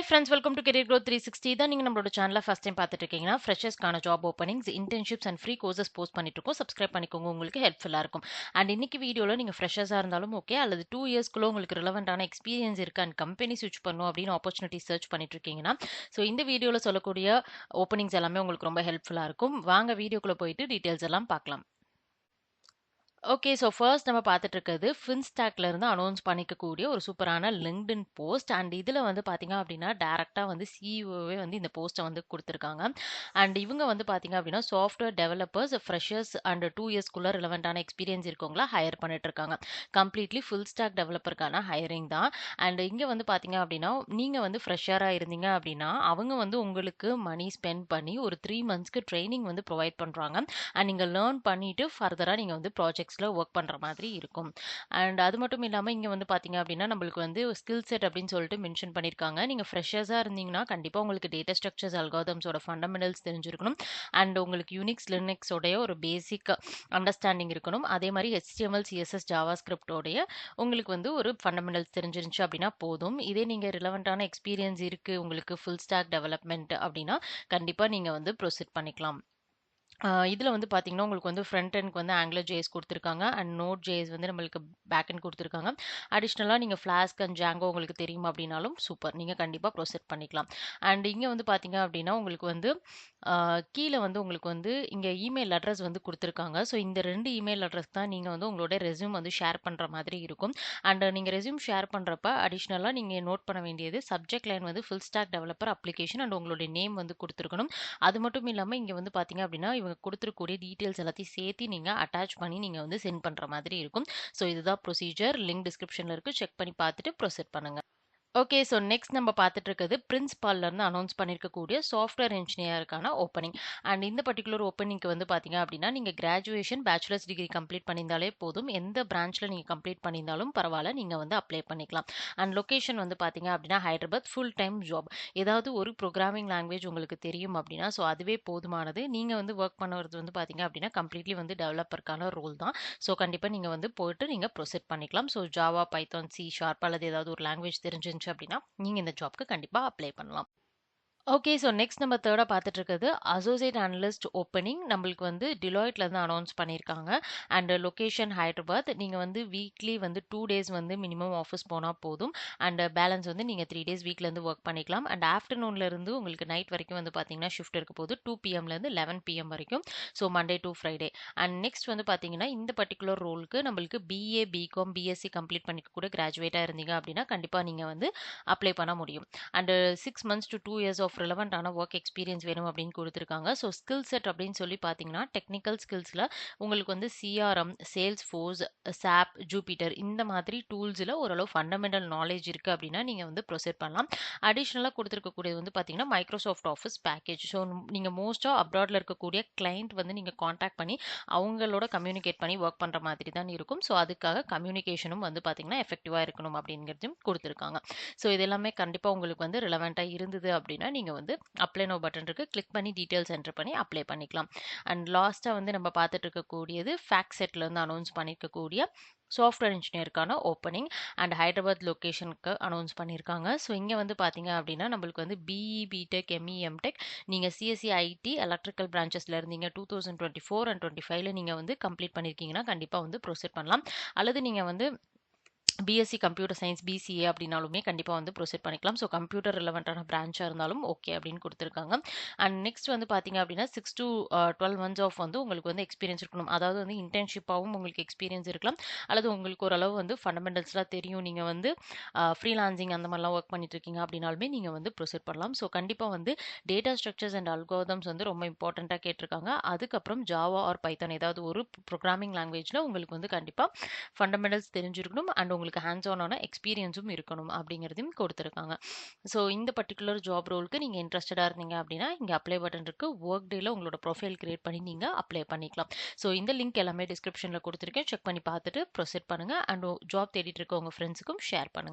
Hi friends, welcome to Career Growth 360. தான் நீங்க நம்மளோட சேனலை ஃபர்ஸ்ட் டைம் பார்த்துட்டு இருக்கீங்கன்னா ஃப்ரெஷர்ஸ்க்கான job openings, internships and free courses post பண்ணிட்டு இருக்கோம். சப்ஸ்கிரைப் பண்ணிக்கோங்க, உங்களுக்கு ஹெல்ப்ஃபுல்லாக இருக்கும். அண்ட் இன்னைக்கு வீடியோவில் நீங்கள் ஃப்ரெஷர்ஸாக இருந்தாலும் ஓகே, அல்லது 2 இயர்ஸ்க்குள்ள உங்களுக்கு ரிலவெண்டான எக்ஸ்பீரியன்ஸ் இருக்கு அண்ட் கம்பெனி ஸ்விட்ச் பண்ணும் அப்படின்னு ஆப்பர்ச்சுனிட்டி சர்ச் பண்ணிட்டு இருக்கீங்கன்னா, ஸோ இந்த வீடியோவில் சொல்லக்கூடிய ஓப்பனிங்ஸ் எல்லாமே உங்களுக்கு ரொம்ப ஹெல்ப்ஃபுல்லாக இருக்கும். வாங்க வீடியோக்குள்ளே போயிட்டு டீட்டெயில்ஸ் எல்லாம் பார்க்கலாம். ஓகே. ஸோ ஃபர்ஸ்ட் நம்ம பார்த்துட்டு இருக்கிறது ஃபின்ஸ்டாக்ல இருந்து அனௌன்ஸ் பண்ணிக்கக்கூடிய ஒரு சூப்பரான லிங்க்டின் போஸ்ட். அண்ட் இதில் வந்து பார்த்தீங்க அப்படின்னா டேரெக்டாக வந்து சிஇஓவே வந்து இந்த போஸ்ட்டை வந்து கொடுத்துருக்காங்க. அண்ட் இவங்க வந்து பார்த்தீங்க அப்படின்னா சாஃப்ட்வேர் டெவலப்பர்ஸ், ஃப்ரெஷர்ஸ் அண்ட் 2 இயர்ஸ்க்குள்ள ரிலவெண்டான எக்ஸ்பீரியன்ஸ் இருக்கவங்கள ஹையர் பண்ணிட்டு இருக்காங்க. கம்ப்ளீட்லி ஃபுல் ஸ்டாக் டெவலப்பருக்கான ஹையரிங் தான். அண்ட் இங்கே வந்து பார்த்தீங்க அப்படின்னா நீங்கள் வந்து ஃப்ரெஷராக இருந்தீங்க அப்படின்னா அவங்க வந்து உங்களுக்கு மணி ஸ்பெண்ட் பண்ணி ஒரு 3 மந்த்ஸ்க்கு ட்ரைனிங் வந்து ப்ரொவைட் பண்ணுறாங்க. அண்ட் நீங்கள் லேர்ன் பண்ணிட்டு ஃபர்தராக நீங்கள் வந்து ப்ராஜெக்ட்ஸில் ஒர்க் பண்ணுற மாதிரி இருக்கும். அண்ட் அது மட்டும் இல்லாமல் இங்கே வந்து பார்த்தீங்க அப்படின்னா நம்மளுக்கு வந்து ஸ்கில் செட் அப்படின்னு சொல்லிட்டு மென்ஷன் பண்ணியிருக்காங்க. நீங்கள் ஃப்ரெஷர்ஸாக இருந்தீங்கன்னா கண்டிப்பாக உங்களுக்கு டேட்டா ஸ்ட்ரக்சர்ஸ், அல்காரிதம்ஸோட ஃபண்டமெண்டல்ஸ் தெரிஞ்சிருக்கணும். அண்ட் உங்களுக்கு யூனிக்ஸ் லினக்ஸோடைய ஒரு பேசிக் அண்டர்ஸ்டாண்டிங் இருக்கணும். அதே மாதிரி HTML, CSS, ஜாவா ஸ்கிரிப்டோடைய உங்களுக்கு வந்து ஒரு ஃபண்டமெண்டல்ஸ் தெரிஞ்சிருந்துச்சு அப்படின்னா போதும். இதே நீங்கள் ரிலவெண்டான எக்ஸ்பீரியன்ஸ் இருக்குது உங்களுக்கு ஃபுல் ஸ்டாக் டெவலப்மெண்ட் அப்படின்னா கண்டிப்பாக நீங்கள் வந்து ப்ரொசீட் பண்ணிக்கலாம். இதில் வந்து பார்த்தீங்கன்னா உங்களுக்கு வந்து ஃப்ரண்ட் எண்ட்க்கு வந்து ஆங்குலர் ஜேஎஸ் கொடுத்துருக்காங்க அண்ட் நோட் ஜேஎஸ் வந்து நம்மளுக்கு பேக் எண்ட் கொடுத்துருக்காங்க. அடிஷ்னலாக நீங்கள் ஃப்ளாஸ்க் அண்ட் ஜாங்கோ உங்களுக்கு தெரியும் அப்படின்னாலும் சூப்பர், நீங்கள் கண்டிப்பாக ப்ரொசீட் பண்ணிக்கலாம். அண்ட் இங்கே வந்து பார்த்தீங்க அப்படின்னா உங்களுக்கு வந்து கீழே வந்து உங்களுக்கு வந்து இங்கே இமெயில் அட்ரஸ் வந்து கொடுத்துருக்காங்க. ஸோ இந்த 2 இமெயில் அட்ரஸ் தான் நீங்கள் வந்து உங்களோட ரெஸ்யூம் வந்து ஷேர் பண்ணுற மாதிரி இருக்கும். அண்ட் நீங்கள் ரெஸ்யூம் ஷேர் பண்ணுறப்ப அடிஷ்னலாக நீங்கள் நோட் பண்ண வேண்டியது சப்ஜெக்ட் லைன் வந்து full stock developer application and உங்களுடைய நேம் வந்து கொடுத்துருக்கணும். அது மட்டும் இல்லாமல் இங்கே வந்து பார்த்தீங்க அப்படின்னா இவங்க கொடுத்துருக்கூடிய டீட்டெயில்ஸ் எல்லாத்தையும் சேர்த்து நீங்கள் அட்டாச் பண்ணி நீங்கள் வந்து சென்ட் பண்ணுற மாதிரி இருக்கும். ஸோ இதுதான் ப்ரொசீஜர். லிங்க் டிஸ்கிரிப்ஷனில் இருக்குது, செக் பண்ணி பார்த்துட்டு ப்ரொசீட் பண்ணுங்கள். ஓகே. ஸோ நெக்ஸ்ட் நம்ம பார்த்துட்டு இருக்கிறது பிரின்ஸ்பால்லேருந்து அனௌன்ஸ் பண்ணியிருக்கக்கூடிய சாஃப்ட்வேர் இன்ஜினியருக்கான ஓப்பனிங். அண்ட் இந்த பர்டிகுலர் ஓப்பனிங்க்கு வந்து பார்த்தீங்க அப்படின்னா நீங்கள் கிராஜுவேஷன், பேச்சுலர்ஸ் டிகிரி கம்ப்ளீட் பண்ணியிருந்தாலே போதும். எந்த பிரான்ச்சில் நீங்கள் கம்ப்ளீட் பண்ணியிருந்தாலும் பரவாயில்ல, நீங்கள் வந்து அப்ளை பண்ணிக்கலாம். அண்ட் லொக்கேஷன் வந்து பார்த்தீங்க அப்படின்னா ஹைதராபாத். Full time job. ஏதாவது ஒரு ப்ரோக்ராமிங் லாங்குவேஜ் உங்களுக்கு தெரியும் அப்படின்னா ஸோ அதுவே போதுமானது. நீங்கள் வந்து ஒர்க் பண்ணுறது வந்து பார்த்தீங்க அப்படின்னா கம்ப்ளீட்லி வந்து டெவலப்பருக்கான ரோல் தான். ஸோ கண்டிப்பாக நீங்கள் வந்து போயிட்டு நீங்கள் ப்ரொசீட் பண்ணிக்கலாம். ஸோ ஜாவா, பைத்தான், C# அல்லது ஏதாவது ஒரு லாங்குவேஜ் தெரிஞ்சு அப்படின்னா நீங்க இந்த ஜாப்க்கு கண்டிப்பா அப்ளை பண்ணலாம். ஓகே. ஸோ நெக்ஸ்ட் நம்ம தேர்டாக பார்த்துட்டு இருக்கிறது அசோசியேட் அனலிஸ்ட் ஓப்பனிங். நம்மளுக்கு வந்து டிலாய்ட்லேருந்து அனௌன்ஸ் பண்ணியிருக்காங்க. And location Hyderabad. நீங்கள் வந்து வீக்லி வந்து 2 டேஸ் வந்து மினிமம் ஆஃபீஸ் போனால் போதும். அண்ட் பேலன்ஸ் வந்து நீங்கள் 3 டேஸ் வீக்லேருந்து ஒர்க் பண்ணிக்கலாம். அண்ட் ஆஃப்டர்நூன்லேருந்து உங்களுக்கு நைட் வரைக்கும் வந்து பார்த்தீங்கன்னா ஷிஃப்ட் இருக்க போது 2 PM-லேருந்து 11 PM வரைக்கும். So Monday to Friday. And next வந்து பார்த்தீங்கன்னா இந்த பர்டிகுலர் ரோலுக்கு நம்மளுக்கு BA, BCom, BSc கம்ப்ளீட் பண்ணிக்க கூட கிராஜுவேட்டாக இருந்தீங்க அப்படின்னா கண்டிப்பாக நீங்கள் வந்து அப்ளை பண்ண முடியும். And 6 months to 2 years of ரிலவெண்டான ஒர்க் எக்ஸ்பீரியன்ஸ் வேணும் அப்படின்னு கொடுத்துருக்காங்க. ஸோ ஸ்கில் செட் அப்படின்னு சொல்லி பார்த்தீங்கன்னா டெக்னிக்கல் ஸ்கில்ஸில் உங்களுக்கு வந்து CRM, sales force, SAP, Jupiter இந்த மாதிரி டூல்ஸில் ஓரளவு ஃபண்டமெண்டல் நாலேஜ் இருக்குது அப்படின்னா நீங்கள் வந்து ப்ரொசீட் பண்ணலாம். அடிஷ்னலாக கொடுத்துருக்கக்கூடியது வந்து பார்த்தீங்கன்னா மைக்ரோசாஃப்ட் ஆஃபீஸ் பேக்கேஜ். ஸோ நீங்கள் மோஸ்ட்டாக அப்ராடில் இருக்கக்கூடிய கிளைண்ட் வந்து நீங்கள் காண்டாக்ட் பண்ணி அவங்களோட கம்யூனிகேட் பண்ணி ஒர்க் பண்ணுற மாதிரி தான் இருக்கும். ஸோ அதுக்காக கம்யூனிகேஷனும் வந்து பார்த்தீங்கன்னா எஃபெக்டிவாக இருக்கணும் அப்படிங்கிறதையும் கொடுத்துருக்காங்க. ஸோ இது எல்லாமே கண்டிப்பாக உங்களுக்கு வந்து ரிலவெண்ட்டாக இருந்தது அப்படின்னா நீங்கள் வந்து அப்ளை நோ பட்டன் இருக்கு, கிளிக் பண்ணி டீட்டெயில்ஸ் என்டர் பண்ணி அப்ளை பண்ணிக்கலாம். அண்ட் லாஸ்ட்டாக வந்து நம்ம பார்த்துட்டு இருக்கக்கூடியது FactSetல இருந்து அனௌன்ஸ் பண்ணியிருக்கக்கூடிய சாஃப்ட்வேர் இன்ஜினியருக்கான ஓப்பனிங். அண்ட் ஹைதராபாத் லொக்கேஷனுக்கு அனௌன்ஸ் பண்ணியிருக்காங்க. ஸோ இங்கே வந்து பார்த்தீங்க அப்படின்னா நம்மளுக்கு வந்து BE, BTech, ME, MTech நீங்கள் CSE, IT, எலக்ட்ரிக்கல் பிரான்ச்சஸில் இருந்தீங்க 2024 and 25ல நீங்கள் வந்து கம்ப்ளீட் பண்ணியிருக்கீங்கன்னா கண்டிப்பாக வந்து ப்ரொசீட் பண்ணலாம். அல்லது நீங்கள் வந்து BSc கம்ப்யூட்டர் சயின்ஸ், BCA அப்படின்னாலுமே கண்டிப்பாக வந்து ப்ரொசீட் பண்ணிக்கலாம். ஸோ கம்ப்யூட்டர் ரிலவெண்ட்டான பிரான்ச்சாக இருந்தாலும் ஓகே அப்படின்னு கொடுத்துருக்காங்க. அண்ட் நெக்ஸ்ட் வந்து பார்த்தீங்க அப்படின்னா 6 to 12 months ஆஃப் வந்து உங்களுக்கு வந்து எக்ஸ்பீரியன்ஸ் இருக்கணும். அதாவது வந்து இன்டர்ன்ஷிப்பாகவும் உங்களுக்கு எக்ஸ்பீரியன்ஸ் இருக்கலாம். அல்லது உங்களுக்கு ஓரளவு வந்து ஃபண்டமெண்டல்ஸ்லாம் தெரியும், நீங்கள் வந்து ஃப்ரீலான்சிங் அந்த மாதிரிலாம் ஒர்க் பண்ணிட்டு இருக்கீங்க அப்படின்னாலுமே நீங்கள் வந்து ப்ரொசீட் பண்ணலாம். ஸோ கண்டிப்பாக வந்து டேட்டா ஸ்ட்ரக்சர்ஸ் அண்ட் அல்காரிதம்ஸ் வந்து ரொம்ப இம்பார்ட்டண்ட்டாக கேட்டிருக்காங்க. அதுக்கப்புறம் ஜாவா ஆர் பைத்தான் ஏதாவது ஒரு ப்ரோக்ராமிங் லாங்குவேஜில் உங்களுக்கு வந்து கண்டிப்பாக ஃபண்டமெண்டல்ஸ் தெரிஞ்சிருக்கணும். அண்ட் உங்களுக்கு ஹேண்ட்ஸ் ஆனான எக்ஸ்பீரியன்ஸும் இருக்கணும் அப்படிங்கிறதையும் கொடுத்துருக்காங்க. ஸோ இந்த பர்டிகுலர் ஜாப் ரோலுக்கு நீங்கள் இன்ட்ரெஸ்டடாக இருந்தீங்க அப்படின்னா இங்கே அப்ளை பட்டன் இருக்குது. ஒர்க் டேல உங்களோட ப்ரொஃபைல் கிரியேட் பண்ணி நீங்கள் அப்ளை பண்ணிக்கலாம். ஸோ இந்த லிங்க் எல்லாமே டிஸ்கிரிப்ஷனில் கொடுத்துருக்கேன், செக் பண்ணி பார்த்துட்டு ப்ரொசீட் பண்ணுங்கள். அண்ட் ஜாப் தேடிட்டு இருக்க உங்கள் ஃப்ரெண்ட்ஸுக்கும் ஷேர் பண்ணுங்கள்.